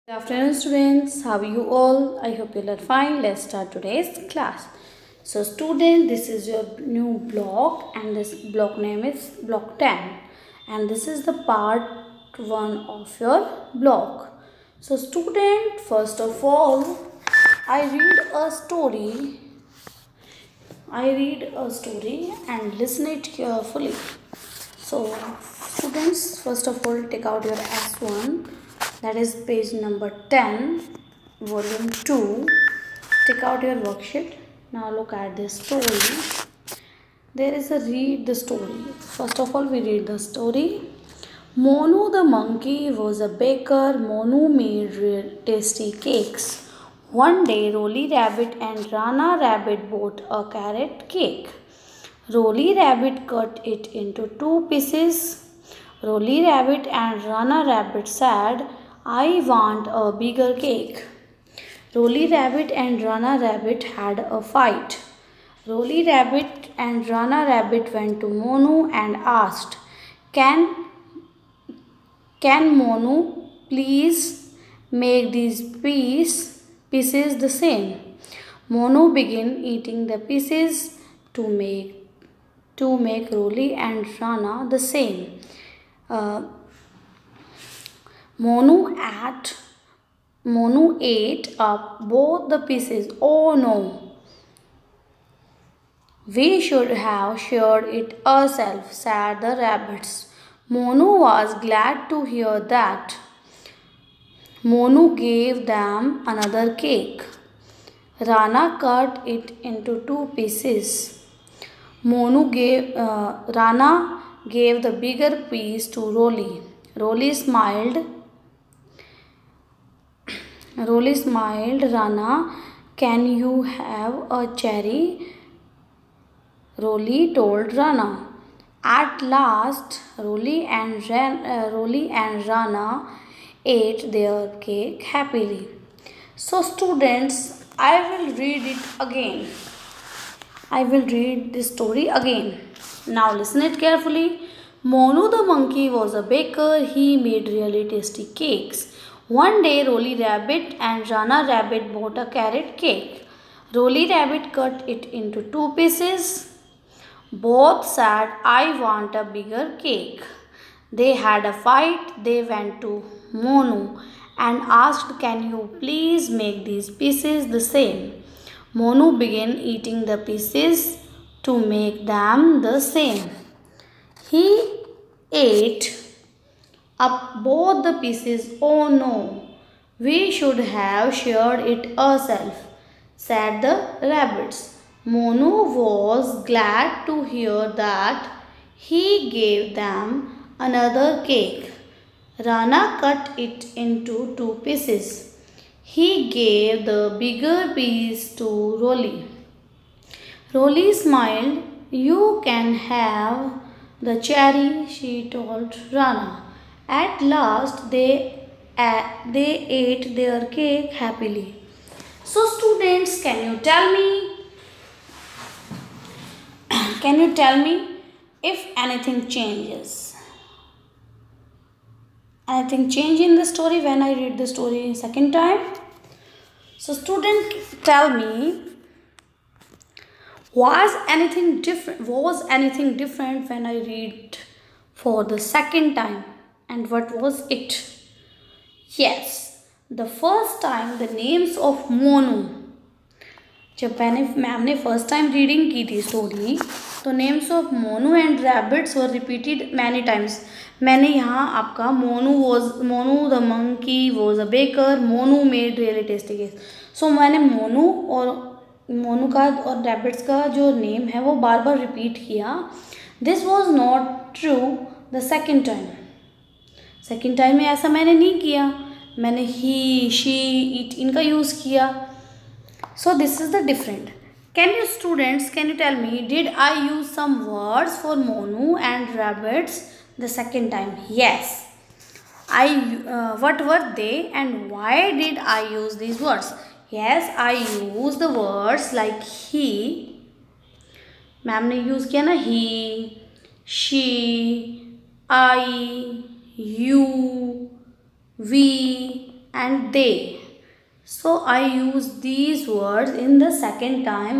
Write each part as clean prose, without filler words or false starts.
Good afternoon, students. How are you all? I hope you are fine. Let's start today's class. So, student, this is your new block, and this block name is block 10, and this is the part 1 of your block. So, student, first of all, I read a story. And listen it carefully. So, students, first of all, take out your S1, that is page number 10, volume 2. Take out your worksheet. Now look at this story. There is a read the story. First of all, we read the story. Monu the monkey was a baker. Monu made real tasty cakes. One day, Roly Rabbit and Rana Rabbit bought a carrot cake. Roly Rabbit cut it into 2 pieces. Roly Rabbit and Rana Rabbit said, "I want a bigger cake." Roly Rabbit and Rana Rabbit had a fight. Roly Rabbit and Rana Rabbit went to Monu and asked, Can Monu please make these pieces the same? Monu began eating the pieces to make Roly and Rana the same. Monu ate up both the pieces. "Oh no, we should have shared it ourselves," said the rabbits. Monu was glad to hear that. Monu gave them another cake. Rana cut it into 2 pieces. Rana gave the bigger piece to Roly. Roly smiled. "Rana, can you have a cherry?" Roly told Rana. At last, Roly and Rana ate their cake happily. So, students, I will read it again. I will read this story again. Now listen it carefully. Monu the monkey was a baker. He made really tasty cakes. One day, Roly Rabbit and Rana Rabbit bought a carrot cake. Roly Rabbit cut it into 2 pieces. Both said, "I want a bigger cake." They had a fight. They went to Monu and asked, "Can you please make these pieces the same?" Monu began eating the pieces to make them the same. He ate up both the pieces. "Oh no, we should have shared it ourselves," said the rabbits. Monu was glad to hear that. He gave them another cake. Rana cut it into 2 pieces. He gave the bigger piece to Roly. Roly smiled. "You can have the cherry," she told Rana. At last, they ate their cake happily. So, students, can you tell me if anything changes? Anything change in the story when I read the story second time? So, student, tell me, was anything different when I read for the second time, and what was it? Yes, the first time the names of Monu, जब ma'am ने first time reading की थी story, तो names of Monu and rabbits were repeated many times. मैंने यहाँ आपका Monu the monkey was a baker, Monu made really tasty cakes. So मैंने मोनू का और रैबिट्स का जो नेम है वो बार बार रिपीट किया. This was not true the second time में ऐसा मैंने नहीं किया. मैंने ही, शी, इट इनका यूज़ किया. So this is the different. Can you tell me, did I use some words for Monu and rabbits the second time? Yes. What were they and why did I use these words? Yes, I used the words like he. Ma'am ने use किया ना, he, she, I, you, we and they. So I use these words in the second time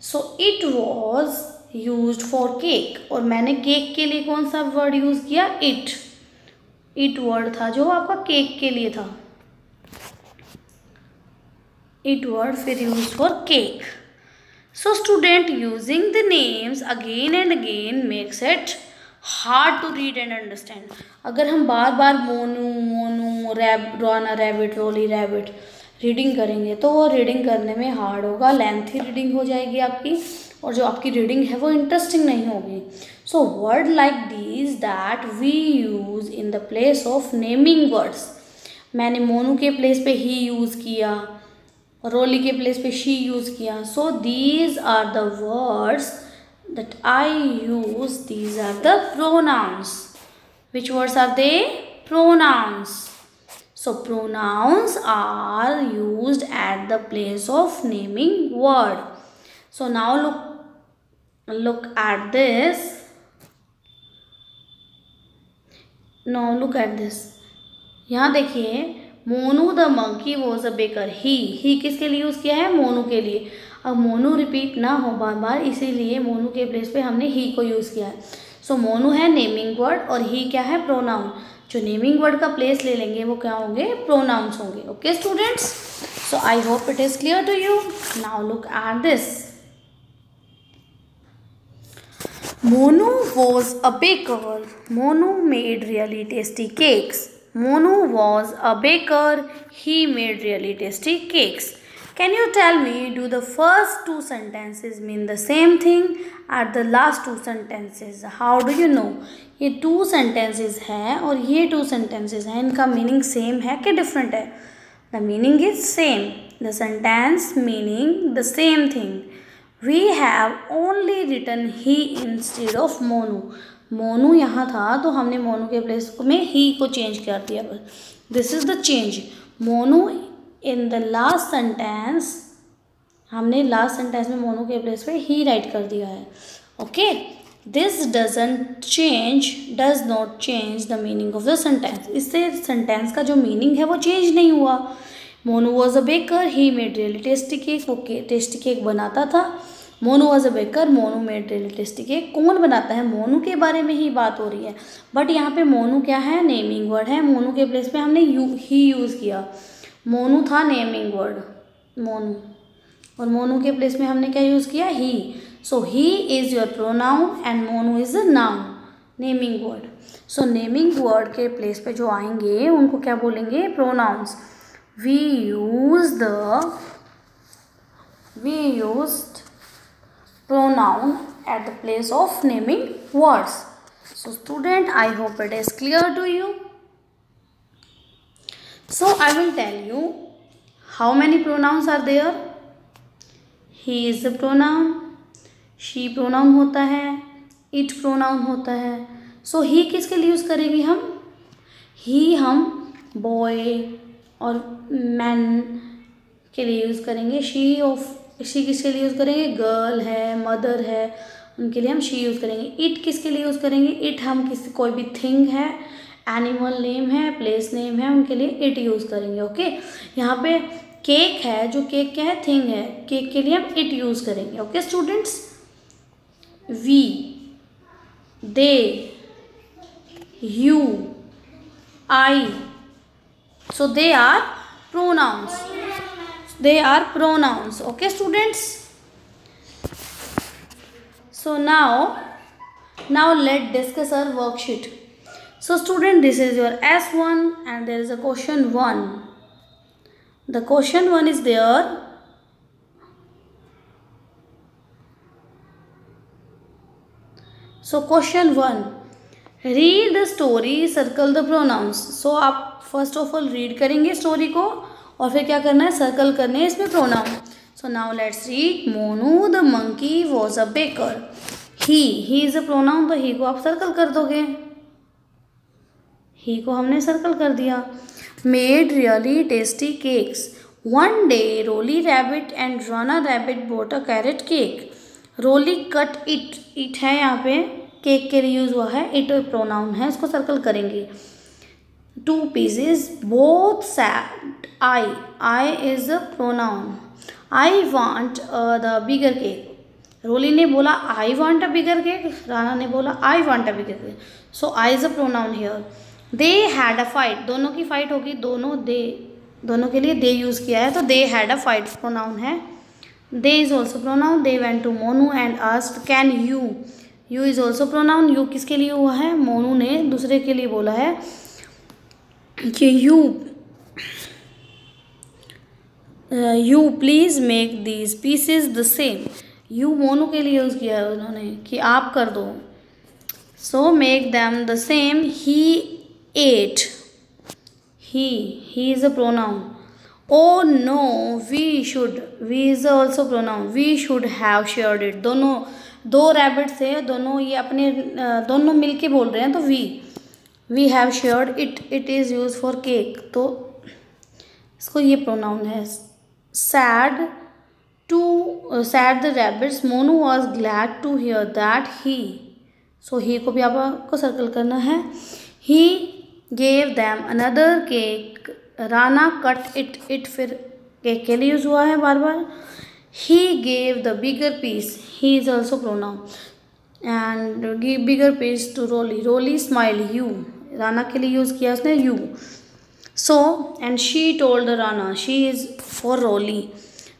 So it was used for cake. और मैंने cake के लिए कौन सा word use किया? इट वर्ड था जो आपका केक के लिए था. इट वर्ड फिर use for cake. So student, using the names again and again makes it hard to read and understand. अगर हम बार बार मोनू राना रैबिट, रोली रैबिट रीडिंग करेंगे तो वो रीडिंग करने में हार्ड होगा, लेंथी रीडिंग हो जाएगी आपकी, और जो आपकी रीडिंग है वो इंटरेस्टिंग नहीं होगी. So word like these that we use in the place of naming words. मैंने मोनू के प्लेस पे ही यूज़ किया, रोली के प्लेस पे शी यूज़ किया. सो दीज आर द वर्ड्स that I use. These are the pronouns. Which words are they? Pronouns. So pronouns are used at the place of naming word. So now look at this. Now look at this. यहाँ देखिए, Monu the monkey was a baker. He किसके लिए use किया है? मोनू के लिए. अब Monu repeat ना हो बार बार, इसीलिए मोनू के प्लेस पे हमने ही को यूज़ किया है. सो मोनू है नेमिंग वर्ड और ही क्या है? प्रोनाउन. जो नेमिंग वर्ड का प्लेस ले लेंगे वो क्या होंगे? प्रोनाउंस होंगे. Okay students, so I hope it is clear to you. Now look at this. Monu was a baker. Monu made really tasty cakes. Monu was a baker. He made really tasty cakes. Can you tell me, do the first two sentences mean the same thing at the last two sentences? How do you know? ये two sentences हैं और ये two sentences हैं, इनका meaning same है कि different है? The meaning is same. The sentence meaning the same thing. We have only written he instead of Monu. Monu यहाँ था तो हमने मोनू के प्लेस में ही को चेंज कर दिया. This is the change. Monu in the last sentence, हमने लास्ट सेंटेंस में मोनू के प्लेस पे ही राइट कर दिया है. Okay, this does not change the meaning of the sentence. इससे सेंटेंस का जो मीनिंग है वो चेंज नहीं हुआ. Monu was a baker. He made really tasty cake. वो टेस्टी केक बनाता था. Monu was a baker. Monu made really tasty cake. कौन बनाता है? मोनू के बारे में ही बात हो रही है. बट यहाँ पे मोनू क्या है? नेमिंग वर्ड है. मोनू के प्लेस पे हमने ही यूज़ किया. मोनू था नेमिंग वर्ड, मोनू, और मोनू के प्लेस में हमने क्या यूज़ किया? He. So he is your pronoun and Monu is a noun, naming word. So naming word के प्लेस पे जो आएंगे उनको क्या बोलेंगे? Pronouns. We used pronoun at the place of naming words. So student, I hope it is clear to you. So I will tell you how many pronouns are there. He is the pronoun, she pronoun होता है, it pronoun होता है. So he किसके लिए use करेंगे हम? he हम boy और man के लिए यूज़ करेंगे. शी किसके लिए यूज़ करेंगे? गर्ल है, मदर है, उनके लिए हम शी यूज़ करेंगे. इट किसके लिए यूज़ करेंगे? इट हम कोई भी थिंग है, एनिमल नेम है, प्लेस नेम है, उनके लिए इट यूज़ करेंगे. ओके, यहाँ पे केक है, जो केक क्या है? थिंग है. केक के लिए हम इट यूज़ करेंगे. Okay students, we, they, you, I. So they are pronouns. They are pronouns. Okay students, so now let's discuss our worksheet. So student, this is your S1 and there is a question 1. The question 1 is there. So question 1, read the story, circle the pronouns. So आप first of all read करेंगे story को और फिर क्या करना है? Circle करने हैं इसमें pronoun. So now let's read. Monu the monkey was a baker. He is a pronoun, तो ही को आप सर्कल कर दोगे. ही को हमने सर्कल कर दिया. Made really tasty cakes. One day Roly rabbit and Rana rabbit bought a carrot cake. Roly cut it है, यहाँ पे केक के लिए यूज़ हुआ है. इट प्रोनाउन है, इसको सर्कल करेंगे. two pieces, both said I is a pronoun. I want the bigger cake. रोली ने बोला I want a bigger cake, Rana ने बोला I want a bigger cake. So I is a pronoun here. They had a fight, दोनों की fight होगी, दोनों के लिए they यूज़ किया है, तो they had a fight pronoun है. They is also pronoun. They went to Monu and asked can you. You is also pronoun. You किसके लिए हुआ है? मोनू ने दूसरे के लिए बोला है कि you please make these pieces the same. You Monu के लिए यूज़ किया है उन्होंने कि आप कर दो. So make them the same. He ate. He is a pronoun. Oh no, we is also pronoun. We should have shared it. दोनों दो रैबिट्स है, दोनों ये अपने दोनों मिलके बोल रहे हैं, तो we have shared it. It is used for cake. तो इसको ये प्रोनाउन है. Sad the rabbits. Monu was glad to hear that he. So he को भी आपको सर्कल करना है. He gave them another cake. Rana cut it फिर केक के लिए यूज हुआ है बार बार. He gave the bigger piece. He is also pronoun. And give bigger piece to Rolly. Rolly smiled. You. Rana के लिए यूज किया उसने you. So and she told the Rana. She is for Rolly.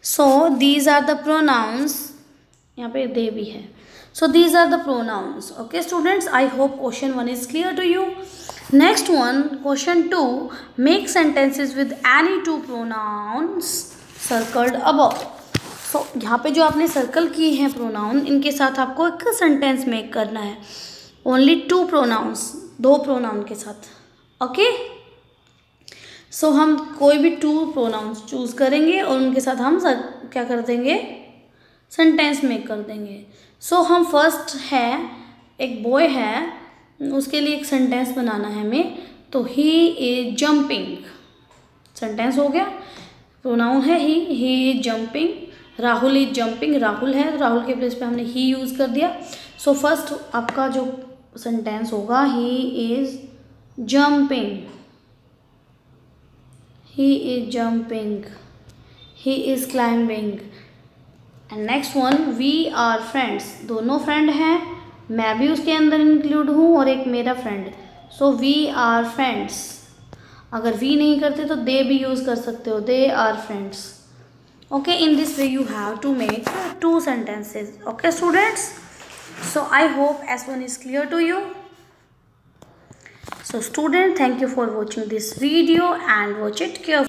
So these are the pronouns. यहाँ पे they भी है. So these are the pronouns. Okay students, I hope question 1 is clear to you. Next one, question 2. Make sentences with any two pronouns circled above. So यहाँ पे जो आपने circle किए हैं प्रोनाउन, इनके साथ आपको एक सेंटेंस मेक करना है. ओनली 2 प्रोनाउंस, 2 प्रोनाउन के साथ. ओके. सो हम कोई भी 2 प्रोनाउंस चूज करेंगे और उनके साथ हम क्या कर देंगे, सेंटेंस मेक कर देंगे. सो हम फर्स्ट है, एक बॉय है, उसके लिए एक सेंटेंस बनाना है हमें. तो ही इज जंपिंग, सेंटेंस हो गया. प्रोनाउन है ही is jumping. Rahul is jumping, Rahul है, राहुल के प्लेस पे हमने ही यूज़ कर दिया. सो फर्स्ट आपका जो सेंटेंस होगा, he is jumping, he is jumping, he is climbing. And next one, we are friends. दोनों फ्रेंड हैं, मैं भी उसके अंदर इंक्लूड हूँ और एक मेरा friend. So we are friends. अगर वी नहीं करते तो दे भी यूज़ कर सकते हो, they are friends. Okay, in this way you have to make 2 sentences. Okay students, so I hope S1 is clear to you. So student, thank you for watching this video and watch it carefully.